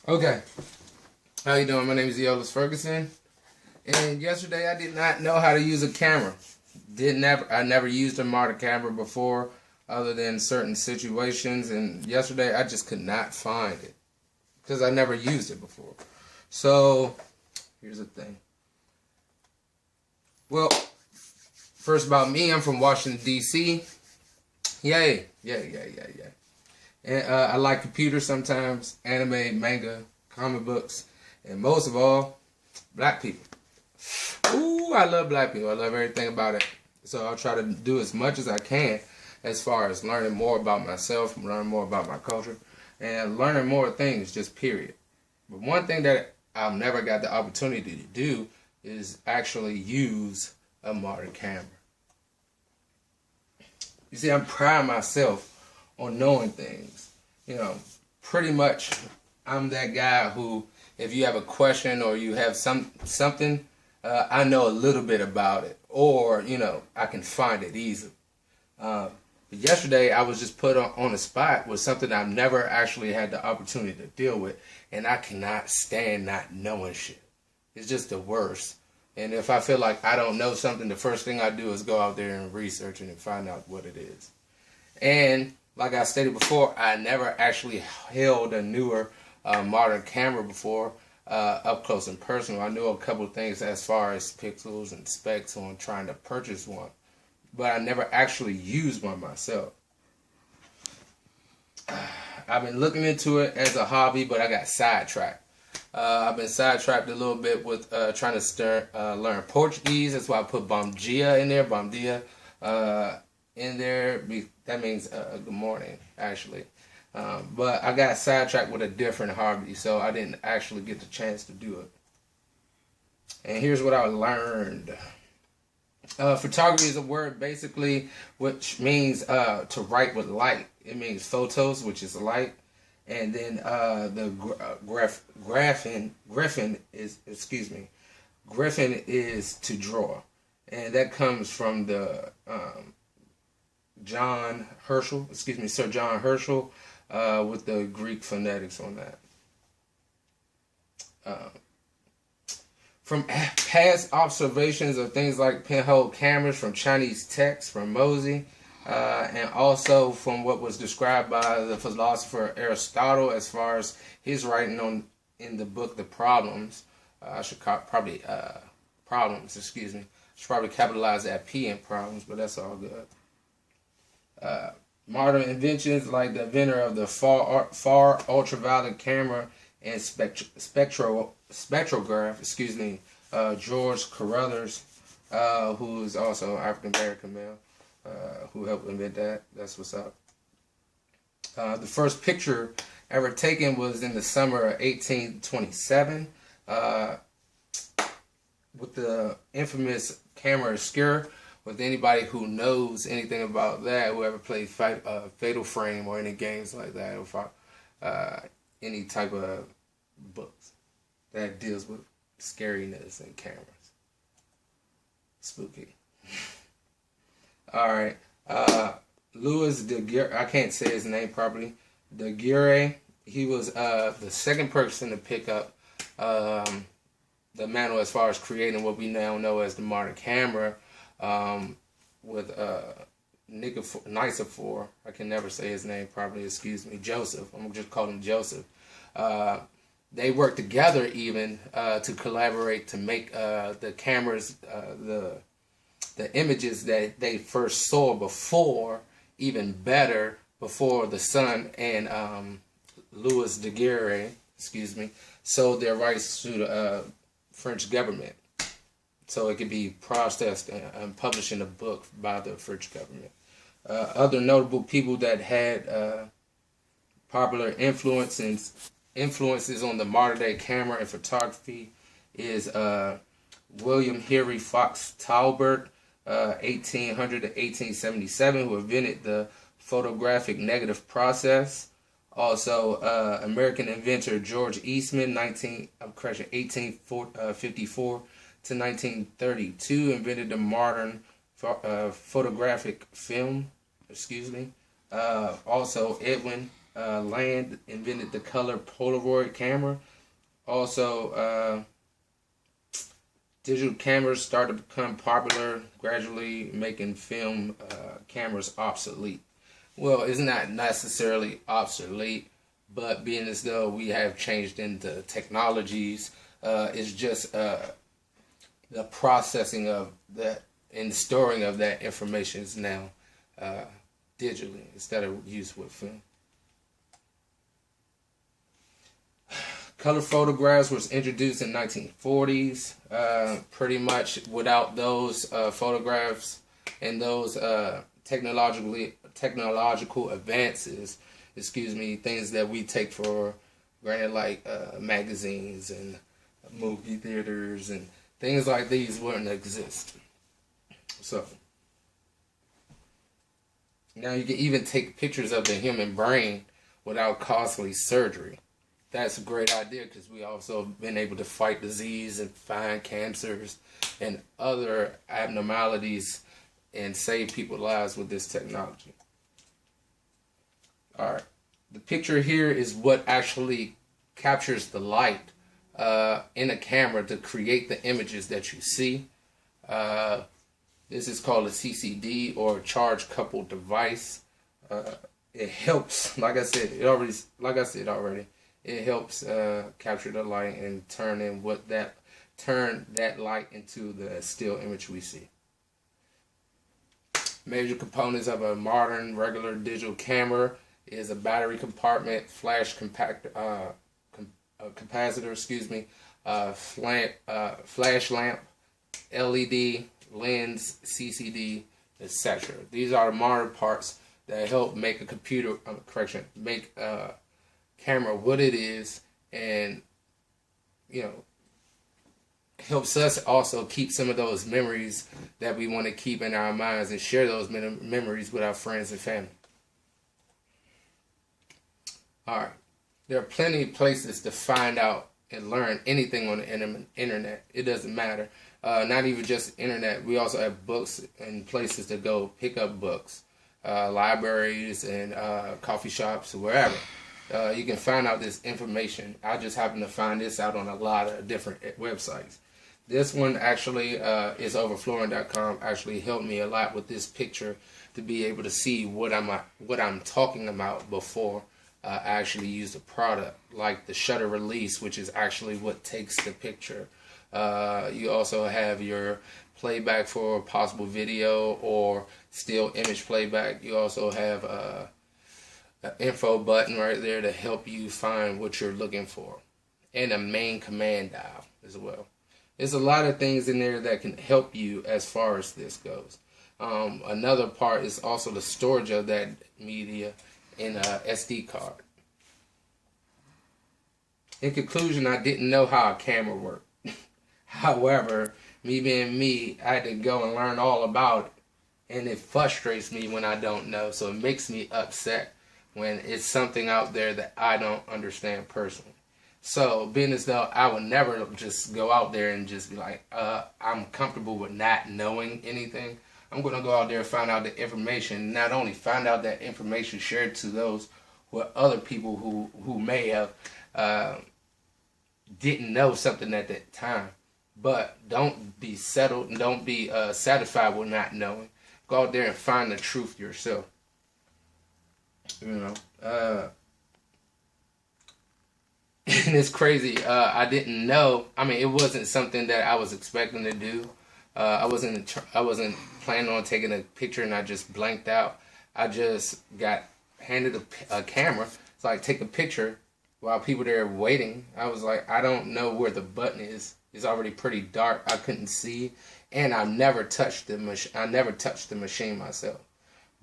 Okay, how you doing? My name is Eolis Ferguson, and yesterday I did not know how to use a camera. I never used a modern camera before, other than certain situations. And yesterday I just could not find it because I never used it before. So here's the thing. Well, first about me, I'm from Washington D.C. Yay, yeah. And I like computers sometimes, anime, manga, comic books, and most of all, black people. Ooh, I love black people. I love everything about it. So I'll try to do as much as I can as far as learning more about myself, learning more about my culture, and learning more things, just period. But one thing that I've never got the opportunity to do is actually use a modern camera. You see, I'm proud of myself on knowing things. You know, pretty much I'm that guy who, if you have a question or you have something, I know a little bit about it, or I can find it easily. But yesterday I was just put on the spot with something I've never actually had the opportunity to deal with, and I cannot stand not knowing shit. It's just the worst. And if I feel like I don't know something, the first thing I do is go out there and research it and find out what it is. And like I stated before, I never actually held a newer modern camera before, up close and personal. I knew a couple of things as far as pixels and specs on trying to purchase one, but I never actually used one myself. I've been looking into it as a hobby, but I got sidetracked. I've been sidetracked a little bit with trying to learn Portuguese. That's why I put bom dia in there, bom dia in there. That means good morning, actually. But I got sidetracked with a different hobby, so I didn't actually get the chance to do it. And here's what I learned. Photography is a word basically which means to write with light. It means photos, which is light. And then the griffin is to draw, and that comes from the Sir John Herschel, with the Greek phonetics on that. From past observations of things like pinhole cameras, from Chinese texts, from Mosey, and also from what was described by the philosopher Aristotle as far as his writing in the book The Problems. I should probably capitalize that P in problems, but that's all good. Modern inventions like the inventor of the far ultraviolet camera and spectrograph, George Carruthers, who is also African American male, who helped invent that. That's what's up. The first picture ever taken was in the summer of 1827, with the infamous camera obscura. With anybody who knows anything about that, whoever played Fatal Frame or any games like that, or any type of books that deals with scariness and cameras. Spooky. Alright. Louis Daguerre, I can't say his name properly. Daguerre, he was the second person to pick up the mantle as far as creating what we now know as the modern camera, with Nicephore, I can never say his name properly, excuse me, Joseph, I'm just calling him Joseph. They worked together even to collaborate to make the cameras, the images that they first saw before, even better, before the son and Louis Daguerre, sold their rights to the French government, so it could be processed and published in a book by the French government. Other notable people that had popular influences on the modern day camera and photography is William Henry Fox Talbot, 1800 to 1877, who invented the photographic negative process. Also, American inventor George Eastman, 1854 to 1932, invented the modern photographic film. Also, Edwin Land invented the color Polaroid camera. Also, digital cameras started to become popular, gradually making film cameras obsolete. Well, it's not necessarily obsolete, but being as though we have changed into technologies, it's just the processing of that and the storing of that information is now digitally instead of used with film. Color photographs was introduced in 1940s. Pretty much without those photographs and those technological advances, things that we take for granted, like magazines and movie theaters and things like these, wouldn't exist. So now you can even take pictures of the human brain without costly surgery. That's a great idea, because we also been able to fight disease and find cancers and other abnormalities and save people's lives with this technology. Alright, the picture here is what actually captures the light in a camera to create the images that you see. This is called a CCD, or charge coupled device. It helps, like I said already, it helps capture the light and turn that light into the still image we see. Major components of a modern regular digital camera is a battery compartment, flash capacitor, flash lamp, LED, lens, CCD, etc. These are the modern parts that help make a make a camera what it is, and helps us also keep some of those memories that we want to keep in our minds and share those memories with our friends and family. Alright, there are plenty of places to find out and learn anything on the internet. It doesn't matter. Not even just the internet. We also have books and places to go pick up books. Libraries and coffee shops, wherever. You can find out this information. I just happen to find this out on a lot of different websites. This one actually is overflowing.com. Actually helped me a lot with this picture to be able to see what I'm talking about before I actually use the product, like the shutter release, which is actually what takes the picture. You also have your playback for possible video or still image playback. You also have an info button right there to help you find what you're looking for, and a main command dial as well. There's a lot of things in there that can help you as far as this goes. Another part is also the storage of that media in a SD card. In conclusion, I didn't know how a camera worked. However, me being me, I had to go and learn all about it, and it frustrates me when I don't know, so it makes me upset when it's something out there that I don't understand personally. So, being as though I would never just go out there and just be like, I'm comfortable with not knowing anything, I'm going to go out there and find out the information. Not only find out that information, shared to those with other people who may have didn't know something at that time. But don't be settled and don't be satisfied with not knowing. Go out there and find the truth yourself. And it's crazy. I didn't know. I mean, it wasn't something that I was expecting to do. I wasn't planning on taking a picture, and I just blanked out. I just got handed a camera. It's like, take a picture while people there waiting. I was like, I don't know where the button is. It's already pretty dark. I couldn't see, and I never touched the machine myself.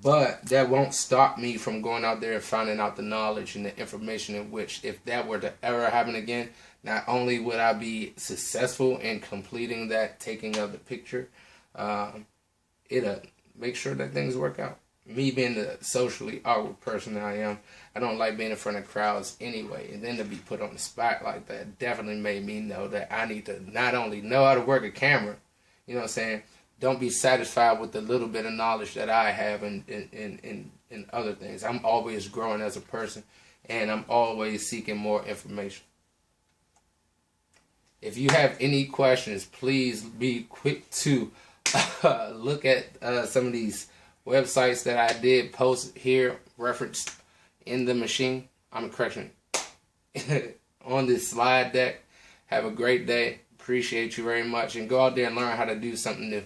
But that won't stop me from going out there and finding out the knowledge and the information in which, if that were to ever happen again, not only would I be successful in completing that taking of the picture, it'll make sure that things work out. Me being the socially awkward person I am, I don't like being in front of crowds anyway. And then to be put on the spot like that definitely made me know that I need to not only know how to work a camera, you know what I'm saying, don't be satisfied with the little bit of knowledge that I have and and other things. I'm always growing as a person, and I'm always seeking more information. If you have any questions, please be quick to look at some of these websites that I did post here, referenced in the machine. I'm correction on this slide deck. Have a great day. Appreciate you very much, and go out there and learn how to do something new.